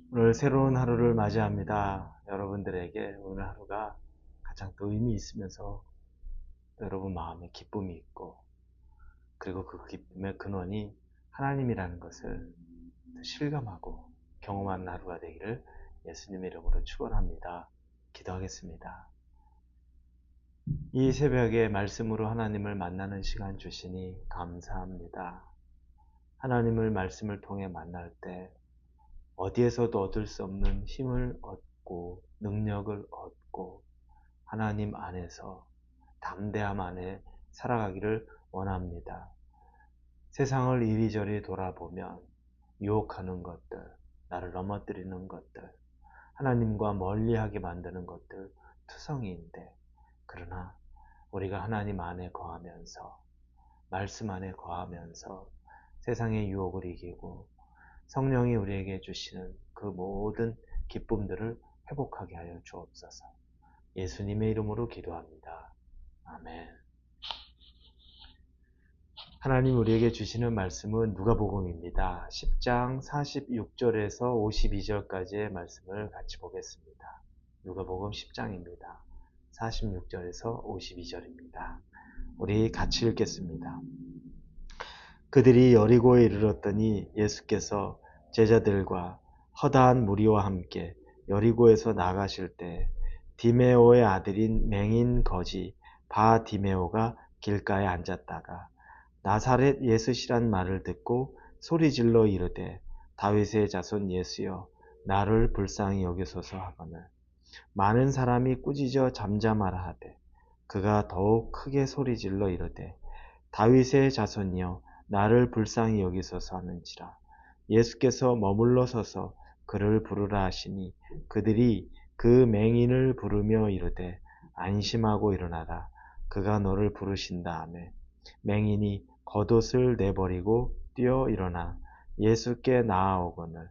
오늘 새로운 하루를 맞이합니다. 여러분들에게 오늘 하루가 가장 또 의미 있으면서 여러분 마음에 기쁨이 있고, 그리고 그 기쁨의 근원이 하나님이라는 것을 실감하고 경험하는 하루가 되기를 예수님의 이름으로 축원합니다. 기도하겠습니다. 이 새벽에 말씀으로 하나님을 만나는 시간 주시니 감사합니다. 하나님을 말씀을 통해 만날 때 어디에서도 얻을 수 없는 힘을 얻고 능력을 얻고 하나님 안에서 담대함 안에 살아가기를 원합니다. 세상을 이리저리 돌아보면 유혹하는 것들, 나를 넘어뜨리는 것들, 하나님과 멀리하게 만드는 것들 투성이인데, 그러나 우리가 하나님 안에 거하면서 말씀 안에 거하면서 세상의 유혹을 이기고 성령이 우리에게 주시는 그 모든 기쁨들을 회복하게 하여 주옵소서. 예수님의 이름으로 기도합니다. 아멘. 하나님 우리에게 주시는 말씀은 누가복음입니다. 10장 46절에서 52절까지의 말씀을 같이 보겠습니다. 누가복음 10장입니다. 46절에서 52절입니다. 우리 같이 읽겠습니다. 그들이 여리고에 이르렀더니 예수께서 제자들과 허다한 무리와 함께 여리고에서 나가실 때 디메오의 아들인 맹인 거지 바 디메오가 길가에 앉았다가 나사렛 예수시란 말을 듣고 소리질러 이르되 다윗의 자손 예수여 나를 불쌍히 여기소서 하거늘 많은 사람이 꾸짖어 잠잠하라 하되 그가 더욱 크게 소리질러 이르되 다윗의 자손이여 나를 불쌍히 여기소서 하는지라. 예수께서 머물러 서서 그를 부르라 하시니 그들이 그 맹인을 부르며 이르되 안심하고 일어나라. 그가 너를 부르신다 하매 맹인이 겉옷을 내버리고 뛰어 일어나 예수께 나아오거늘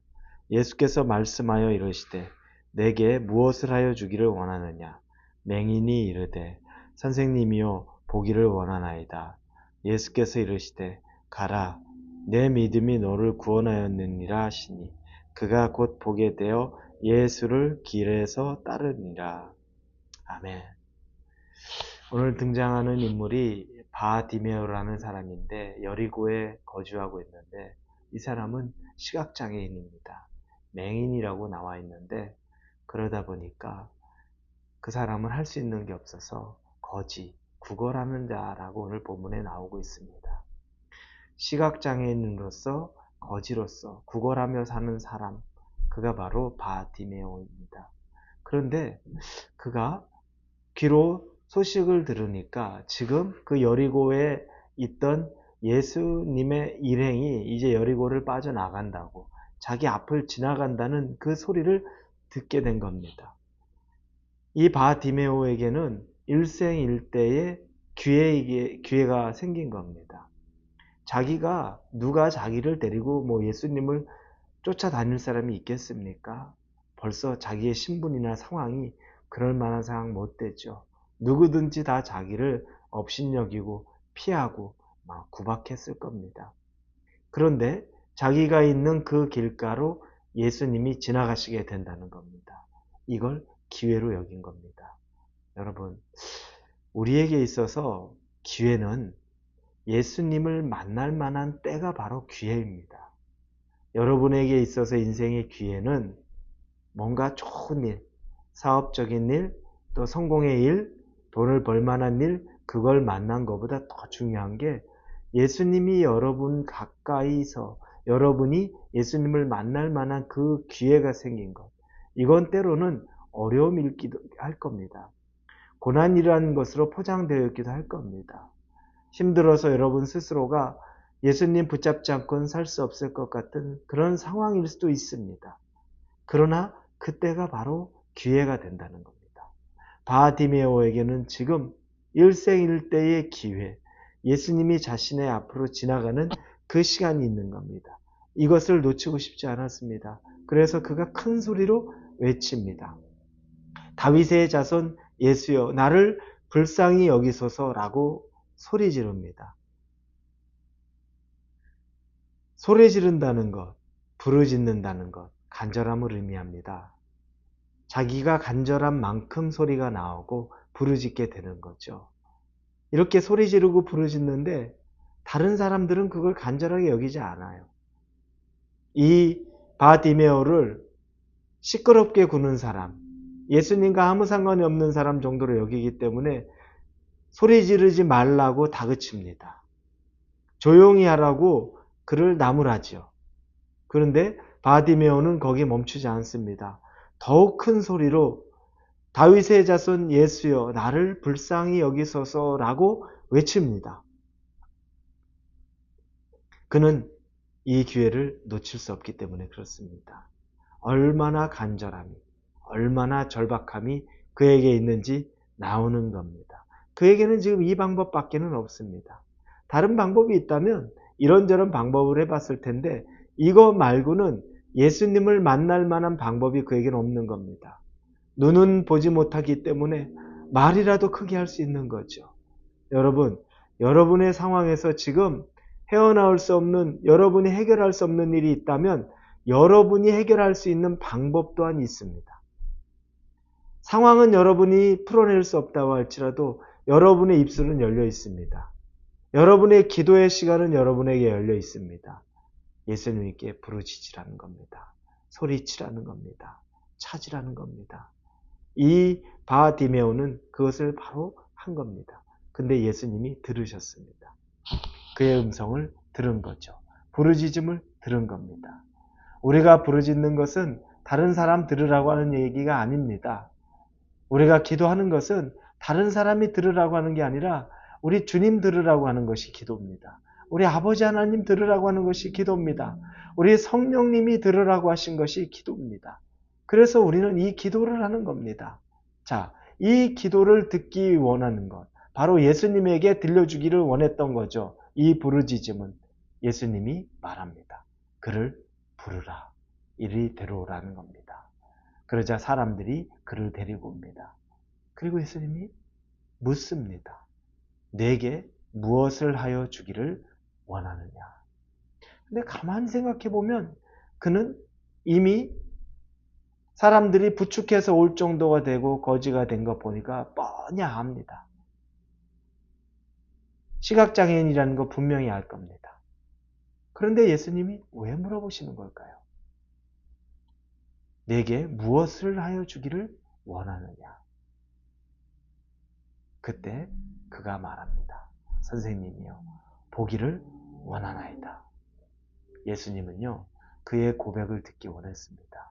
예수께서 말씀하여 이르시되 내게 무엇을 하여 주기를 원하느냐. 맹인이 이르되 선생님이여 보기를 원하나이다. 예수께서 이르시되 가라 내 믿음이 너를 구원하였느니라 하시니 그가 곧 보게 되어 예수를 길에서 따르니라. 아멘. 오늘 등장하는 인물이 바디메오라는 사람인데 여리고에 거주하고 있는데 이 사람은 시각장애인입니다. 맹인이라고 나와 있는데 그러다 보니까 그 사람은 할 수 있는 게 없어서 거지, 구걸하는 자라고 오늘 본문에 나오고 있습니다. 시각장애인으로서 거지로서 구걸하며 사는 사람, 그가 바로 바디메오입니다. 그런데 그가 귀로 소식을 들으니까 지금 그 여리고에 있던 예수님의 일행이 이제 여리고를 빠져나간다고 자기 앞을 지나간다는 그 소리를 듣게 된 겁니다. 이 바디메오에게는 일생일대의 기회가 생긴 겁니다. 자기가 누가 자기를 데리고 예수님을 쫓아다닐 사람이 있겠습니까? 벌써 자기의 신분이나 상황이 그럴 만한 상황 못 되죠. 누구든지 다 자기를 업신여기고 피하고 막 구박했을 겁니다. 그런데 자기가 있는 그 길가로 예수님이 지나가시게 된다는 겁니다. 이걸 기회로 여긴 겁니다. 여러분, 우리에게 있어서 기회는 예수님을 만날 만한 때가 바로 기회입니다. 여러분에게 있어서 인생의 기회는 뭔가 좋은 일, 사업적인 일, 또 성공의 일, 돈을 벌 만한 일, 그걸 만난 것보다 더 중요한 게 예수님이 여러분 가까이서 여러분이 예수님을 만날 만한 그 기회가 생긴 것. 이건 때로는 어려움이기도 할 겁니다. 고난이라는 것으로 포장되어 있기도 할 겁니다. 힘들어서 여러분 스스로가 예수님 붙잡지 않고는 살 수 없을 것 같은 그런 상황일 수도 있습니다. 그러나 그때가 바로 기회가 된다는 겁니다. 바디메오에게는 지금 일생일대의 기회, 예수님이 자신의 앞으로 지나가는 그 시간이 있는 겁니다. 이것을 놓치고 싶지 않았습니다. 그래서 그가 큰 소리로 외칩니다. 다윗의 자손 예수여 나를 불쌍히 여기소서라고 소리 지릅니다. 소리 지른다는 것, 부르짖는다는 것, 간절함을 의미합니다. 자기가 간절한 만큼 소리가 나오고 부르짖게 되는 거죠. 이렇게 소리 지르고 부르짖는데 다른 사람들은 그걸 간절하게 여기지 않아요. 이 바디메오를 시끄럽게 구는 사람, 예수님과 아무 상관이 없는 사람 정도로 여기기 때문에 소리 지르지 말라고 다그칩니다. 조용히 하라고 그를 나무라지요. 그런데 바디메오는 거기에 멈추지 않습니다. 더욱 큰 소리로 다윗의 자손 예수여 나를 불쌍히 여기소서라고 외칩니다. 그는 이 기회를 놓칠 수 없기 때문에 그렇습니다. 얼마나 간절함이, 얼마나 절박함이 그에게 있는지 나오는 겁니다. 그에게는 지금 이 방법밖에는 없습니다. 다른 방법이 있다면 이런저런 방법을 해봤을 텐데 이거 말고는 예수님을 만날 만한 방법이 그에게는 없는 겁니다. 눈은 보지 못하기 때문에 말이라도 크게 할 수 있는 거죠. 여러분, 여러분의 상황에서 지금 헤어나올 수 없는, 여러분이 해결할 수 없는 일이 있다면 여러분이 해결할 수 있는 방법 또한 있습니다. 상황은 여러분이 풀어낼 수 없다고 할지라도 여러분의 입술은 열려 있습니다. 여러분의 기도의 시간은 여러분에게 열려 있습니다. 예수님께 부르짖으라는 겁니다. 소리치라는 겁니다. 찾으라는 겁니다. 이 바디메오는 그것을 바로 한 겁니다. 근데 예수님이 들으셨습니다. 그의 음성을 들은 거죠. 부르짖음을 들은 겁니다. 우리가 부르짖는 것은 다른 사람 들으라고 하는 얘기가 아닙니다. 우리가 기도하는 것은 다른 사람이 들으라고 하는 게 아니라 우리 주님 들으라고 하는 것이 기도입니다. 우리 아버지 하나님 들으라고 하는 것이 기도입니다. 우리 성령님이 들으라고 하신 것이 기도입니다. 그래서 우리는 이 기도를 하는 겁니다. 자, 이 기도를 듣기 원하는 것, 바로 예수님에게 들려주기를 원했던 거죠. 이 부르짖음은 예수님이 말합니다. 그를 부르라. 이리 데려오라는 겁니다. 그러자 사람들이 그를 데리고 옵니다. 그리고 예수님이 묻습니다. 내게 무엇을 하여 주기를 원하느냐. 근데 가만히 생각해 보면 그는 이미 사람들이 부축해서 올 정도가 되고 거지가 된 거 보니까 뻔히 압니다. 시각장애인이라는 거 분명히 알 겁니다. 그런데 예수님이 왜 물어보시는 걸까요? 내게 무엇을 하여 주기를 원하느냐. 그때 그가 말합니다. 선생님이요, 보기를 원하나이다. 예수님은요, 그의 고백을 듣기 원했습니다.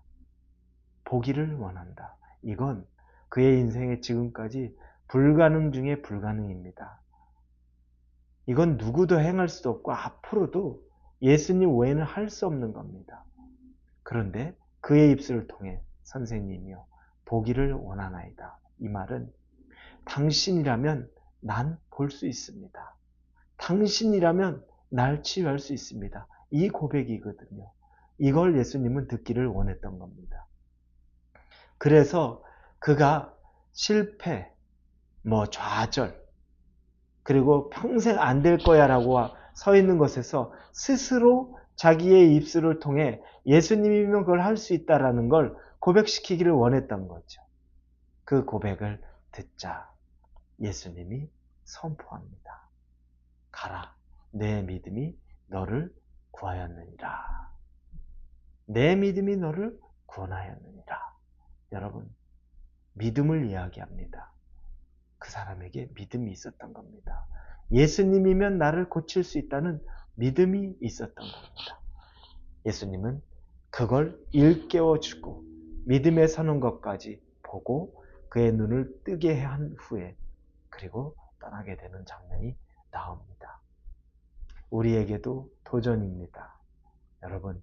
보기를 원한다. 이건 그의 인생에 지금까지 불가능 중에 불가능입니다. 이건 누구도 행할 수도 없고 앞으로도 예수님 외에는 할 수 없는 겁니다. 그런데 그의 입술을 통해 선생님이요, 보기를 원하나이다. 이 말은 당신이라면 난 볼 수 있습니다. 당신이라면 날 치유할 수 있습니다. 이 고백이거든요. 이걸 예수님은 듣기를 원했던 겁니다. 그래서 그가 실패, 좌절, 그리고 평생 안 될 거야 라고 서 있는 것에서 스스로 자기의 입술을 통해 예수님이면 그걸 할 수 있다라는 걸 고백시키기를 원했던 거죠. 그 고백을 듣자 예수님이 선포합니다. 가라, 내 믿음이 너를 구하였느니라. 내 믿음이 너를 구원하였느니라. 여러분, 믿음을 이야기합니다. 그 사람에게 믿음이 있었던 겁니다. 예수님이면 나를 고칠 수 있다는 믿음이 있었던 겁니다. 예수님은 그걸 일깨워주고 믿음에 서는 것까지 보고 그의 눈을 뜨게 한 후에 그리고 떠나게 되는 장면이 나옵니다. 우리에게도 도전입니다. 여러분,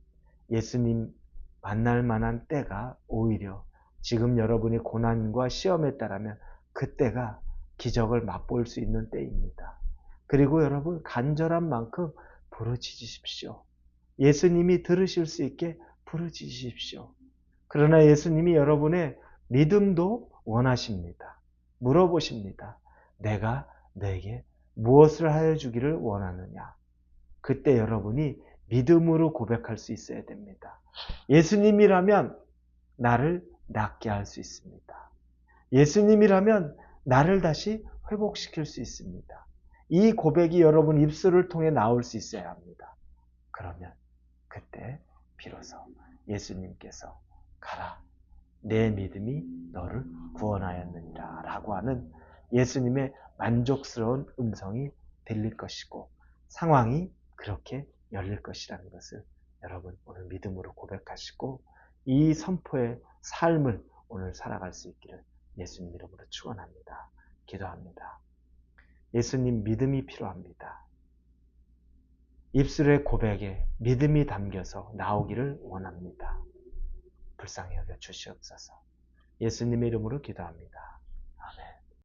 예수님 만날 만한 때가 오히려 지금 여러분이 고난과 시험에 따르면 그때가 기적을 맛볼 수 있는 때입니다. 그리고 여러분, 간절한 만큼 부르짖으십시오. 예수님이 들으실 수 있게 부르짖으십시오. 그러나 예수님이 여러분의 믿음도 원하십니다. 물어보십니다. 내가 너에게 무엇을 하여 주기를 원하느냐. 그때 여러분이 믿음으로 고백할 수 있어야 됩니다. 예수님이라면 나를 낫게 할 수 있습니다. 예수님이라면 나를 다시 회복시킬 수 있습니다. 이 고백이 여러분 입술을 통해 나올 수 있어야 합니다. 그러면 그때 비로소 예수님께서 가라, 내 믿음이 너를 구원하였느니라 라고 하는 예수님의 만족스러운 음성이 들릴 것이고 상황이 그렇게 열릴 것이라는 것을 여러분 오늘 믿음으로 고백하시고 이 선포의 삶을 오늘 살아갈 수 있기를 예수님 이름으로 축원합니다. 기도합니다. 예수님, 믿음이 필요합니다. 입술의 고백에 믿음이 담겨서 나오기를 원합니다. 불쌍히 여겨 주시옵소서. 예수님의 이름으로 기도합니다. 아멘.